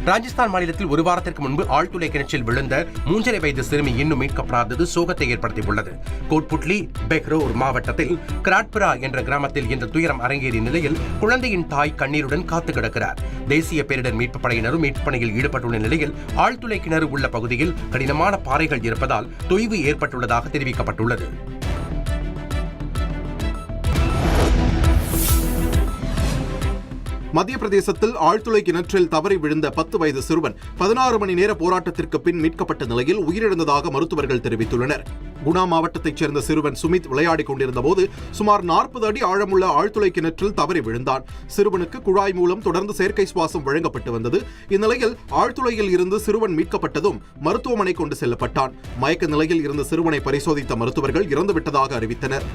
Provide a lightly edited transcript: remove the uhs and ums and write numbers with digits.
ராஜஸ்தான் மாநிலத்தில் ஒரு வாரத்திற்கு முன்பு ஆழ்துளை கிணற்றில் விழுந்த 3.5 வயது சிறுமி இன்னும் மீட்கப்படாதது சோகத்தை ஏற்படுத்தியுள்ளது. கோட்புட்லி பெஹ்ரோர் மாவட்டத்தில் கிராட்புரா என்ற கிராமத்தில் இந்த துயரம் அரங்கேறிய நிலையில் குழந்தையின் தாய் கண்ணீருடன் காத்து கிடக்கிறார். தேசிய பேரிடர் மீட்புப் படையினரும் மீட்புப் பணியில் ஈடுபட்டுள்ள நிலையில் ஆழ்துளை கிணறு உள்ள பகுதியில் கடினமான பாறைகள் இருப்பதால் தொய்வு ஏற்பட்டுள்ளதாக தெரிவிக்கப்பட்டுள்ளது. மத்திய பிரதேசத்தில் ஆழ்துளை கிணற்றில் தவறி விழுந்த 10 வயது சிறுவன் 16 மணி நேர போராட்டத்திற்கு பின் மீட்கப்பட்ட நிலையில் உயிரிழந்ததாக மருத்துவர்கள் தெரிவித்துள்ளனர். குணா மாவட்டத்தைச் சேர்ந்த சிறுவன் சுமித் விளையாடிக் கொண்டிருந்த போது சுமார் 40 அடி ஆழமுள்ள ஆழ்துளை கிணற்றில் தவறி விழுந்தான். சிறுவனுக்கு குழாய் மூலம் தொடர்ந்து செயற்கை சுவாசம் வழங்கப்பட்டு வந்தது. இந்நிலையில் ஆழ்துளையில் இருந்து சிறுவன் மீட்கப்பட்டதும் மருத்துவமனை கொண்டு செல்லப்பட்டான். மயக்க நிலையில் இருந்த சிறுவனை பரிசோதித்த மருத்துவர்கள் இறந்துவிட்டதாக அறிவித்தனர்.